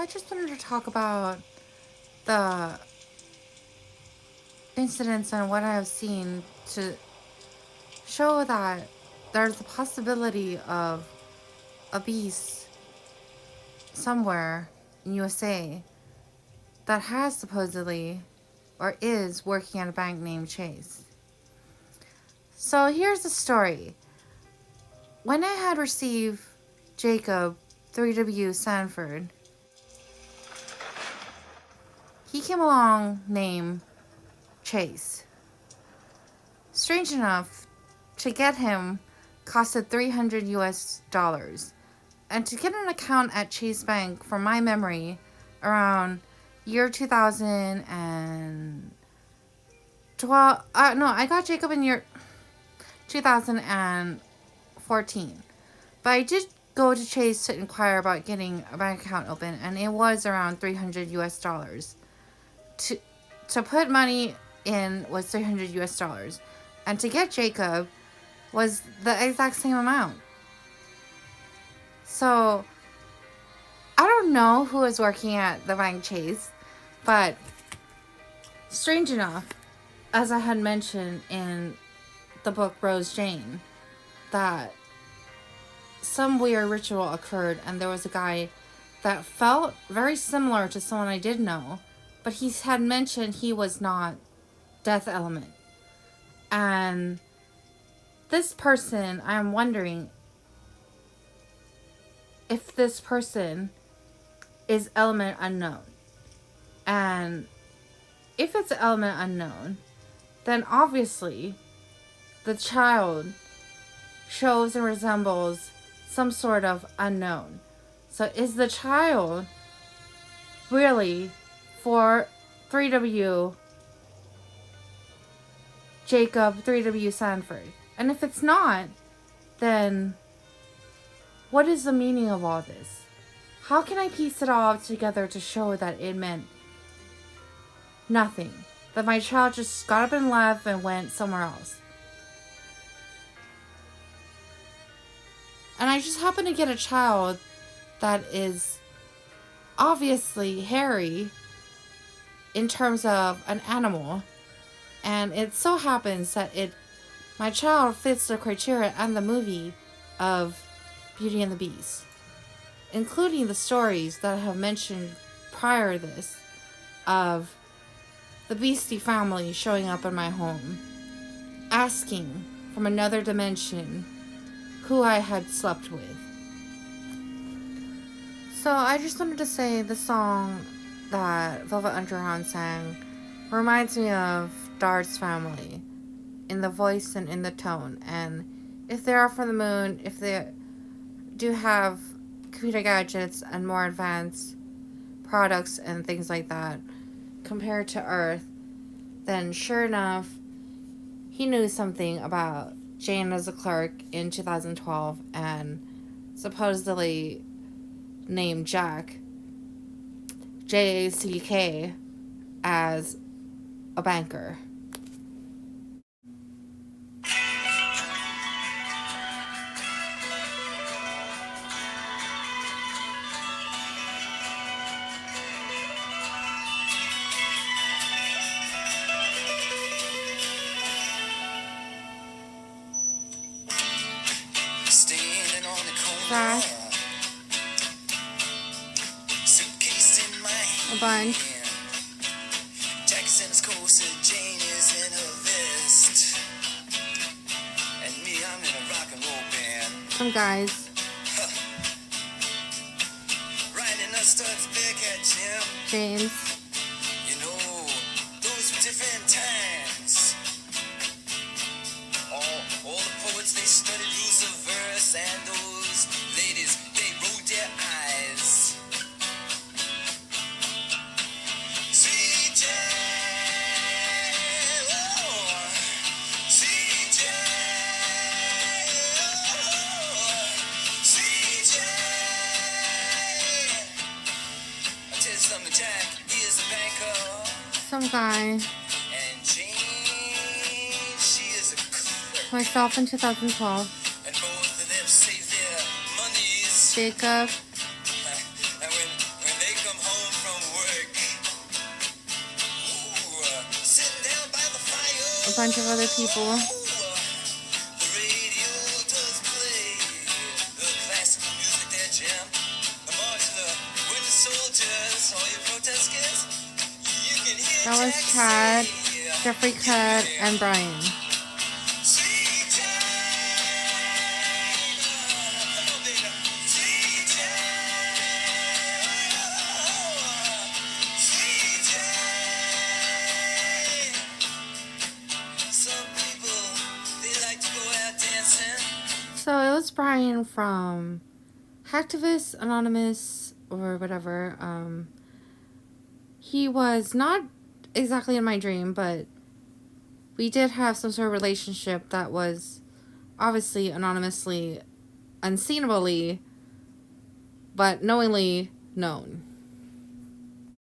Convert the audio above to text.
I just wanted to talk about the incidents and what I have seen to show that there's the possibility of a beast somewhere in USA that has supposedly or is working at a bank named Chase. So here's the story. When I had received Jacob 3W Sanford, he came along named Chase. Strange enough, to get him costed $300 and to get an account at Chase Bank, from my memory, around year 2012. No, I got Jacob in year 2014, but I did go to Chase to inquire about getting a bank account open, and it was around $300. To put money in was $300, and to get Jacob was the exact same amount. So I don't know who was working at the bank Chase, but strange enough, as I had mentioned in the book Rose Jane, that some weird ritual occurred, and there was a guy that felt very similar to someone I did know, but he had mentioned he was not Death Element. And this person, I'm wondering if this person is Element Unknown. And if it's Element Unknown, then obviously the child shows and resembles some sort of unknown. So is the child really for 3W Jacob 3W Sanford? And if it's not, then what is the meaning of all this? How can I piece it all together to show that it meant nothing? That my child just got up and left and went somewhere else? And I just happen to get a child that is obviously hairy in terms of an animal. And it so happens that my child fits the criteria and the movie of Beauty and the Beast, including the stories that I have mentioned prior to this of the Beastie family showing up in my home, asking from another dimension who I had slept with. So I just wanted to say the song that Velvet Underground sang reminds me of Dart's family in the voice and in the tone. And if they are from the moon, if they do have computer gadgets and more advanced products and things like that compared to Earth, then sure enough, he knew something about Jane as a clerk in 2012 and supposedly named Jack, Jack, as a banker. Trash. A bunch. Jackson's closer, Jane is in her vest. And me, I'm in a rock and roll band. Some guys. Riding the studs back at Jim. James. You know, those were different times. All the poets, they studied rules of verse, and those ladies, they rolled their eyes. CJ, oh, CJ, oh, CJ. I tell you something, Jack, he is a banker. Some guy. And Jane, she is a clerk. Myself in 2012. And both of them save their monies. Jacob. And when they come bunch of other people. The radio does play the classic music that jam. The march of the wooden soldiers, all your protest kids. You can hear That was Jack Chad, say, Jeffrey Cut, and Brian. Sweet Jane. Come on, baby. Sweet Jane. Sweet Jane. Some people, they like to go out dancing. So it was Brian from Hacktivist Anonymous or whatever. He was not exactly in my dream, but we did have some sort of relationship that was obviously anonymously, unseenably, but knowingly known.